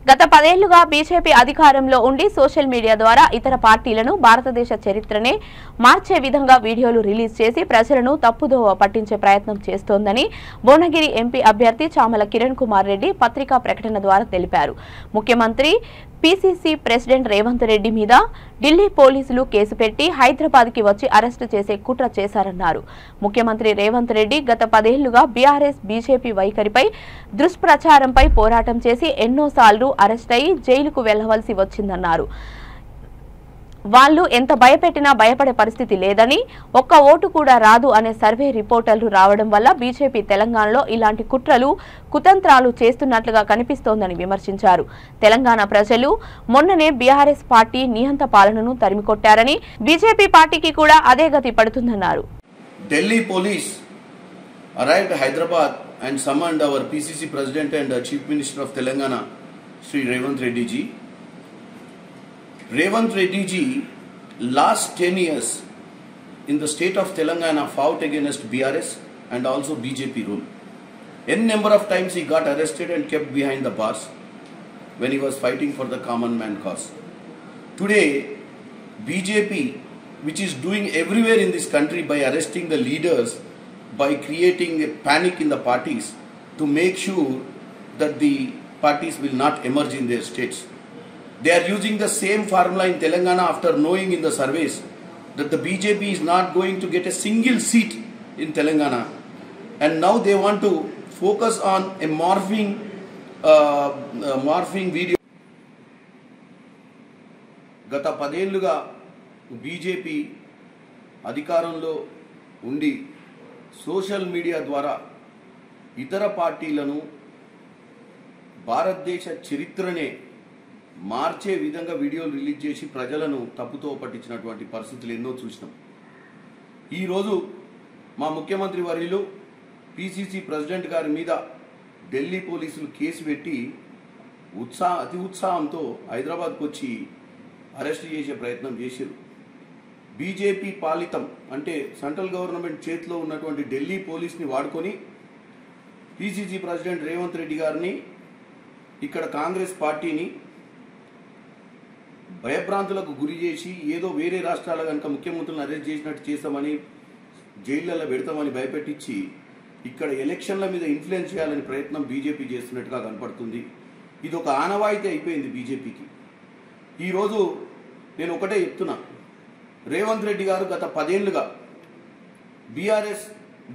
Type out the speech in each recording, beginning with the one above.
గత 10 ఏళ్లుగా బీజేపీ అధికారంలో ఉండి సోషల్ మీడియా ద్వారా ఇతర పార్టీలను భారతదేశ చరిత్రనే మార్చే విధంగా వీడియోలు రిలీజ్ చేసి ప్రజలను తప్పుదోవ పట్టించే ప్రయత్నం చేస్తోందని భువనగిరి ఎంపీ అభ్యర్థి చామల కిరణ్ కుమార్ రెడ్డి పత్రికా ప్రకటన ద్వారా తెలిపారు. ముఖ్యమంత్రి పీసీసీ ప్రెసిడెంట్ రేవంత్ రెడ్డి మీద ఢిల్లీ పోలీసులు కేసు పెట్టి హైదరాబాద్కి వచ్చి అరెస్టు చేసే కుట్ర చేశారన్నారు. ముఖ్యమంత్రి రేవంత్ రెడ్డి గత 10 ఏళ్లుగా బీఆర్ఎస్ బీజేపీ వైఖరిపై దుష్ప్రచారంపై పోరాటం చేసి ఎన్నోసార్లు అరెస్ట్ అయ్యి జైలుకు వెళ్లవలసి వచ్చిందన్నారు. వాళ్ళు ఎంత భయపెట్టినా భయపడే పరిస్థితి లేదని, ఒక్క ఓటు కూడా రాదు అనే సర్వే రిపోర్టర్లు రావడం వల్ల బీజేపీ తెలంగాణలో ఇలాంటి కుట్రలు కుతంత్రాలు చేస్తున్నట్లుగా కనిపిస్తోందని విమర్శించారు. తెలంగాణ ప్రజలు మొన్ననే బీఆర్ఎస్ పార్టీ నియంత పాలనను తరిమికొట్టారని, బీజేపీ పార్టీకి కూడా అదే గతి పడుతుందన్నారు. Delhi police arrived Hyderabad and summoned our PCC President and Chief Minister of Telangana, Sri Revanth Reddy ji. Revanth Reddy ji last 10 years in the state of Telangana fought against BRS and also BJP rule. N number of times he got arrested and kept behind the bars when he was fighting for the common man cause. Today, BJP, which is doing everywhere in this country by arresting the leaders, by creating a panic in the parties to make sure that the parties will not emerge in their states. They are using the same formula in Telangana after knowing in the surveys that the BJP is not going to get a single seat in Telangana, and now they want to focus on a morphing video. గత 10 ఏళ్లుగా BJP అధికారంలో ఉండి social media ద్వారా ఇతర పార్టీలను భారతదేశ చరిత్రనే మార్చే విధంగా వీడియోలు రిలీజ్ చేసి ప్రజలను తప్పుతో పట్టించినటువంటి పరిస్థితులు ఎన్నో చూసినాం. ఈరోజు మా ముఖ్యమంత్రి వర్యులు పీసీసీ ప్రెసిడెంట్ గారి మీద ఢిల్లీ పోలీసులు కేసు పెట్టి అతి ఉత్సాహంతో హైదరాబాద్కు వచ్చి అరెస్ట్ చేసే ప్రయత్నం చేశారు. బీజేపీ పాలితం అంటే సెంట్రల్ గవర్నమెంట్ చేతిలో ఉన్నటువంటి ఢిల్లీ పోలీస్ని వాడుకొని పీసీసీ ప్రెసిడెంట్ రేవంత్ రెడ్డి గారిని, ఇక్కడ కాంగ్రెస్ పార్టీని భయభ్రాంతులకు గురి చేసి ఏదో వేరే రాష్ట్రాల కనుక ముఖ్యమంత్రులను అరెస్ట్ చేసినట్టు చేస్తామని, జైళ్లలో పెడతామని భయపెట్టించి ఇక్కడ ఎలక్షన్ల మీద ఇన్ఫ్లుయెన్స్ చేయాలని ప్రయత్నం బీజేపీ చేస్తున్నట్టుగా కనపడుతుంది. ఇది ఒక ఆనవాయితీ అయిపోయింది బీజేపీకి. ఈరోజు నేను ఒకటే చెప్తున్నా, రేవంత్ రెడ్డి గారు గత 10 ఏళ్లుగా బీఆర్ఎస్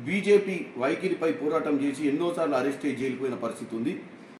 బీజేపీ వైఖరిపై పోరాటం చేసి ఎన్నోసార్లు అరెస్ట్ అయ్యి జైలుకు పోయిన పరిస్థితి ఉంది.